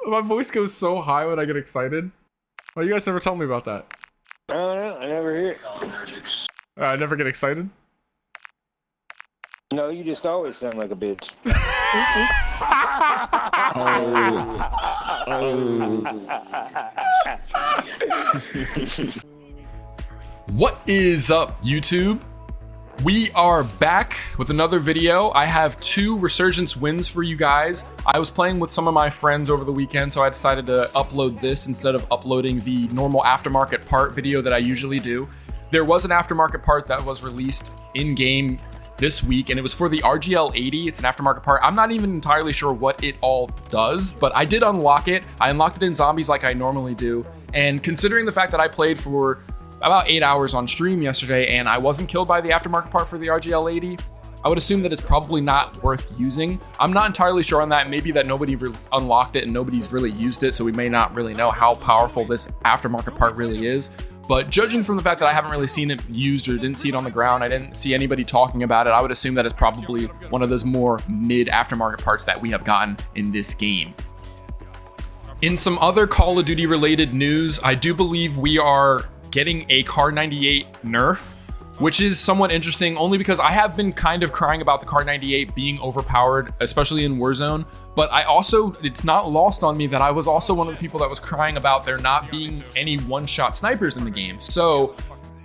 My voice goes so high when I get excited. Well, you guys never tell me about that. I don't know. I never hear it. I never get excited. No, you just always sound like a bitch. What is up, YouTube? We are back with another video. I have 2 Resurgence wins for you guys. I was playing with some of my friends over the weekend, so I decided to upload this instead of uploading the normal aftermarket part video that I usually do. There was an aftermarket part that was released in-game this week, and it was for the RGL 80. It's an aftermarket part. I'm not even entirely sure what it all does, but I did unlock it. I unlocked it in zombies like I normally do, and considering the fact that I played for about 8 hours on stream yesterday and I wasn't killed by the aftermarket part for the RGL 80, I would assume that it's probably not worth using. I'm not entirely sure on that. Maybe that nobody unlocked it and nobody's really used it, so we may not really know how powerful this aftermarket part really is. But judging from the fact that I haven't really seen it used or didn't see it on the ground, I didn't see anybody talking about it, I would assume that it's probably one of those more mid aftermarket parts that we have gotten in this game. In some other Call of Duty related news, I do believe we are getting a Kar 98 nerf, which is somewhat interesting only because I have been kind of crying about the Kar 98 being overpowered, especially in Warzone. But it's not lost on me that I was also one of the people that was crying about there not being any one-shot snipers in the game. So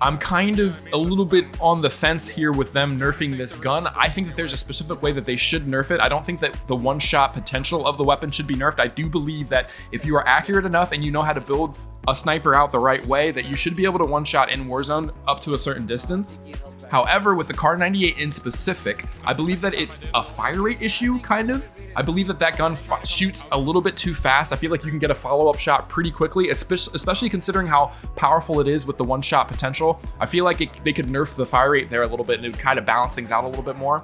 I'm kind of a little bit on the fence here with them nerfing this gun. I think that there's a specific way that they should nerf it. I don't think that the one-shot potential of the weapon should be nerfed. I do believe that if you are accurate enough and you know how to build a sniper out the right way, that you should be able to one-shot in Warzone up to a certain distance. However, with the Kar 98 in specific, I believe that it's a fire rate issue, kind of. I believe that that gun shoots a little bit too fast. I feel like you can get a follow-up shot pretty quickly, especially considering how powerful it is with the one-shot potential. I feel like they could nerf the fire rate there a little bit and it would kind of balance things out a little bit more.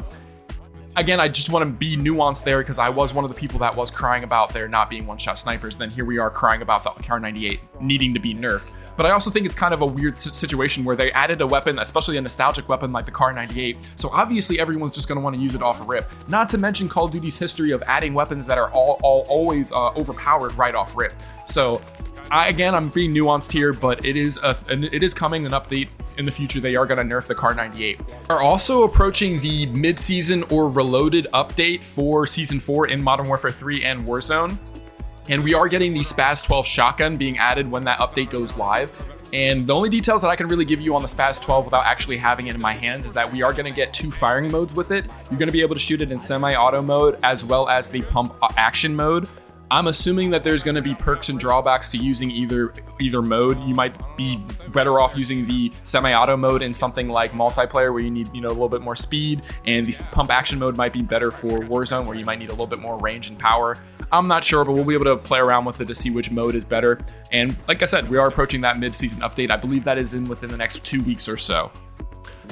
Again, I just want to be nuanced there because I was one of the people that was crying about there not being one-shot snipers. Then here we are crying about the Kar 98 needing to be nerfed. But I also think it's kind of a weird situation where they added a weapon, especially a nostalgic weapon like the Kar 98. So obviously everyone's just going to want to use it off rip. Not to mention Call of Duty's history of adding weapons that are always overpowered right off rip. So again, I'm being nuanced here, but it is coming an update in the future. They are going to nerf the Kar 98. We're also approaching the mid-season or reloaded update for Season 4 in Modern Warfare 3 and Warzone. And we are getting the SPAS 12 shotgun being added when that update goes live. And the only details that I can really give you on the SPAS 12 without actually having it in my hands is that we are going to get 2 firing modes with it. You're going to be able to shoot it in semi-auto mode as well as the pump action mode. I'm assuming that there's going to be perks and drawbacks to using either mode. You might be better off using the semi-auto mode in something like multiplayer where you need a little bit more speed, and the pump action mode might be better for Warzone where you might need a little bit more range and power. I'm not sure, but we'll be able to play around with it to see which mode is better. And like I said, we are approaching that mid-season update. I believe that is within the next 2 weeks or so.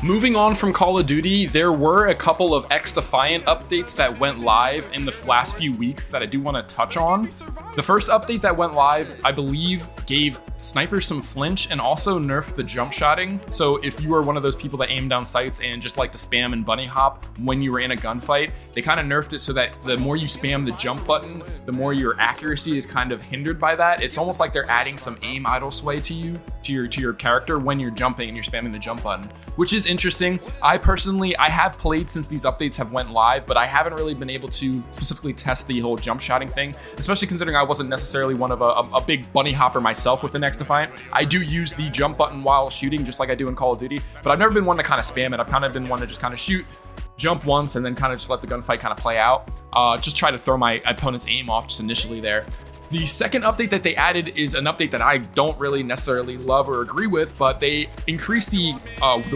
Moving on from Call of Duty, there were a couple of X-Defiant updates that went live in the last few weeks that I do want to touch on. The first update that went live, I believe, gave snipers some flinch and also nerfed the jump shotting. So if you are one of those people that aim down sights and just like to spam and bunny hop when you were in a gunfight, they kind of nerfed it so that the more you spam the jump button, the more your accuracy is kind of hindered by that. It's almost like they're adding some aim idle sway to your character when you're jumping and you're spamming the jump button, which is interesting. I have played since these updates have went live, but I haven't really been able to specifically test the whole jump shotting thing, especially considering I wasn't necessarily one of a big bunny hopper myself with the X-Defiant. I do use the jump button while shooting just like I do in Call of Duty, but I've never been one to kind of spam it. I've kind of been one to just kind of shoot, jump once, and then kind of just let the gunfight kind of play out. Just try to throw my opponent's aim off just initially there. The second update that they added is an update that I don't really necessarily love or agree with, but they increased the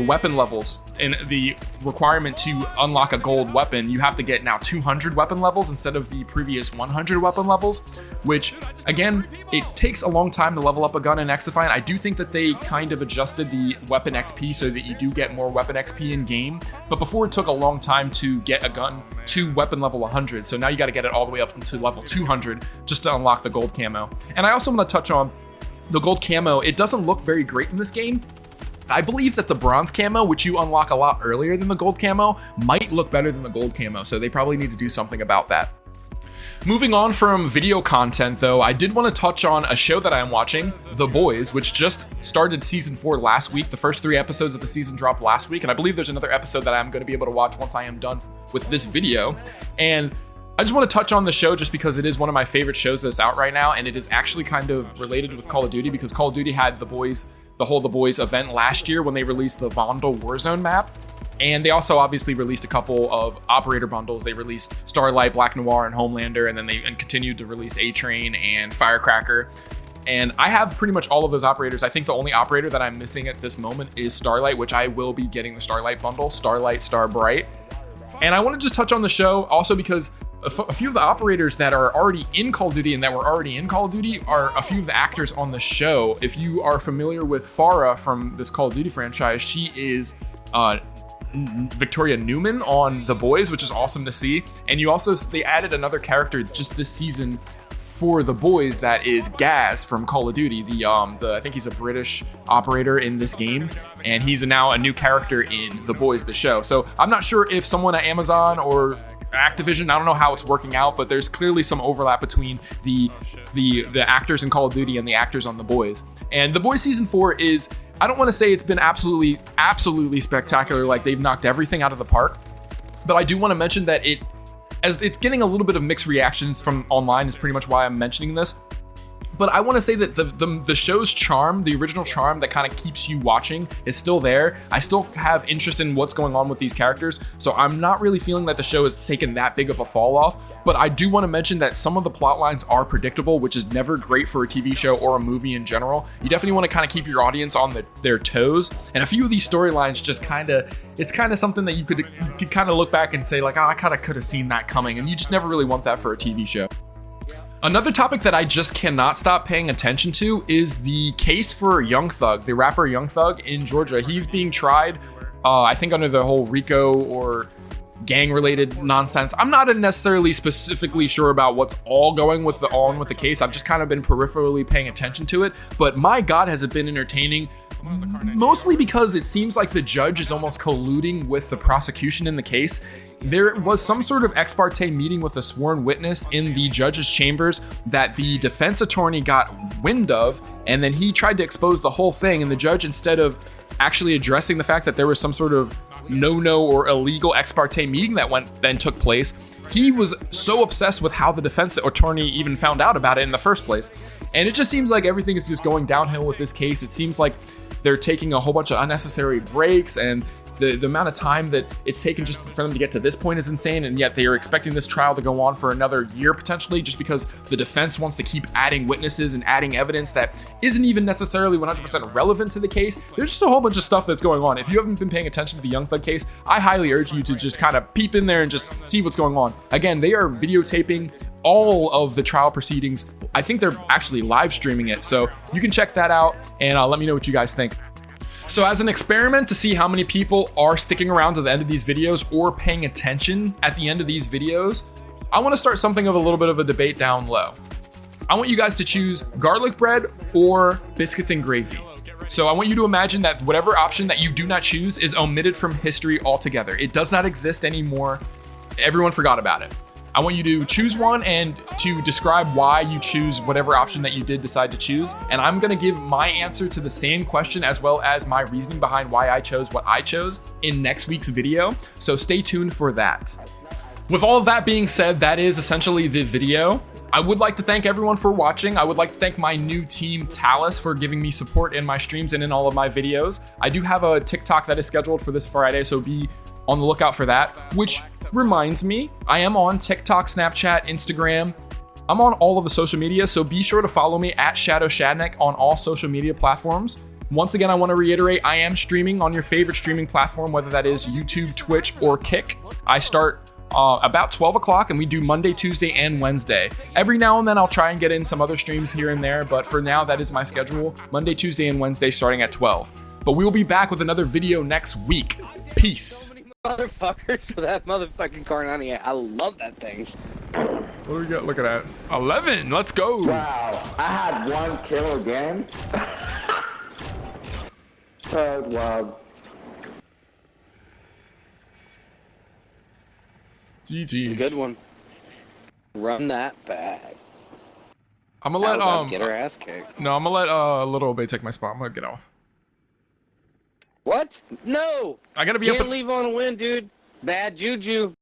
weapon levels and the requirement to unlock a gold weapon. You have to get now 200 weapon levels instead of the previous 100 weapon levels, which again, it takes a long time to level up a gun in X-Defiant. I do think that they kind of adjusted the weapon XP so that you do get more weapon XP in game, but before it took a long time to get a gun to weapon level 100, so now you got to get it all the way up to level 200 just to unlock the gold camo. And I also want to touch on the gold camo. It doesn't look very great in this game. I believe that the bronze camo, which you unlock a lot earlier than the gold camo, might look better than the gold camo, so they probably need to do something about that. Moving on from video content though, I did want to touch on a show that I am watching, The Boys, which just started season 4 last week. The first 3 episodes of the season dropped last week, and I believe there's another episode that I'm going to be able to watch once I am done with this video. And I just want to touch on the show just because it is one of my favorite shows that's out right now, and it is actually kind of related with Call of Duty because Call of Duty had the whole The Boys event last year when they released the Vandal Warzone map. And they also obviously released a couple of operator bundles. They released Starlight, Black Noir, and Homelander, and then they continued to release A-Train and Firecracker. And I have pretty much all of those operators. I think the only operator that I'm missing at this moment is Starlight, which I will be getting the Starlight bundle, Starlight, Starbright. And I want to just touch on the show also because a few of the operators that are already in Call of Duty and that were already in Call of Duty are a few of the actors on the show. If you are familiar with Farah from this Call of Duty franchise, she is Victoria Newman on The Boys, which is awesome to see. And they added another character just this season for The Boys that is Gaz from Call of Duty. I think he's a British operator in this game, and he's now a new character in The Boys, the show. So I'm not sure if someone at Amazon or Activision, I don't know how it's working out, but there's clearly some overlap between the actors in Call of Duty and the actors on The Boys. And The Boys season 4 is, I don't want to say it's been absolutely spectacular, like they've knocked everything out of the park, but I do want to mention that it's getting a little bit of mixed reactions from online is pretty much why I'm mentioning this. But I want to say that the show's charm, the original charm that kind of keeps you watching, is still there. I still have interest in what's going on with these characters, so I'm not really feeling that the show has taken that big of a fall off. But I do want to mention that some of the plot lines are predictable, which is never great for a TV show or a movie in general. You definitely want to kind of keep your audience on their toes. And a few of these storylines just it's kind of something that you could kind of look back and say like, oh, I kind of could have seen that coming. And you just never really want that for a TV show. Another topic that I just cannot stop paying attention to is the case for Young Thug, the rapper Young Thug in Georgia. He's being tried, I think under the whole RICO or gang-related nonsense. I'm not necessarily specifically sure about what's all going on with the case. I've just kind of been peripherally paying attention to it. But my God, has it been entertaining. Mostly because it seems like the judge is almost colluding with the prosecution in the case. There was some sort of ex parte meeting with a sworn witness in the judge's chambers that the defense attorney got wind of, and then he tried to expose the whole thing, and the judge, instead of actually addressing the fact that there was some sort of no or illegal ex parte meeting that then took place, he was so obsessed with how the defense attorney even found out about it in the first place. And it just seems like everything is just going downhill with this case. It seems like they're taking a whole bunch of unnecessary breaks, and the amount of time that it's taken just for them to get to this point is insane, and yet they are expecting this trial to go on for another year potentially just because the defense wants to keep adding witnesses and adding evidence that isn't even necessarily 100% relevant to the case. There's just a whole bunch of stuff that's going on. If you haven't been paying attention to the Young Thug case, I highly urge you to just kind of peep in there and just see what's going on. Again, they are videotaping all of the trial proceedings. I think they're actually live streaming it, so you can check that out and let me know what you guys think. So as an experiment to see how many people are sticking around to the end of these videos or paying attention at the end of these videos, I want to start something of a little bit of a debate down low. I want you guys to choose garlic bread or biscuits and gravy. So I want you to imagine that whatever option that you do not choose is omitted from history altogether. It does not exist anymore. Everyone forgot about it. I want you to choose one and to describe why you choose whatever option that you did decide to choose. And I'm gonna give my answer to the same question as well as my reasoning behind why I chose what I chose in next week's video. So stay tuned for that. With all of that being said, that is essentially the video. I would like to thank everyone for watching. I would like to thank my new team, Talus, for giving me support in my streams and in all of my videos. I do have a TikTok that is scheduled for this Friday, so be on the lookout for that, which reminds me, I am on TikTok, Snapchat, Instagram. I'm on all of the social media, so be sure to follow me at Shadow Shadnik on all social media platforms. Once again, I want to reiterate, I am streaming on your favorite streaming platform, whether that is YouTube, Twitch, or Kick. I start about 12 o'clock and we do Monday, Tuesday, and Wednesday. Every now and then I'll try and get in some other streams here and there, but for now, that is my schedule. Monday, Tuesday, and Wednesday starting at 12. But we will be back with another video next week. Peace. Motherfuckers with that motherfucking Carnani. I love that thing. What do we got? Look at that. 11. Let's go. Wow. I had 1 kill again. Oh, wow. GG's. Good one. Run that back. I'm gonna let Alabama's get her ass kicked. no, I'm gonna let Little Obey take my spot. I'm gonna get off. What? No! I gotta be Can't up. leave on a win, dude. Bad juju.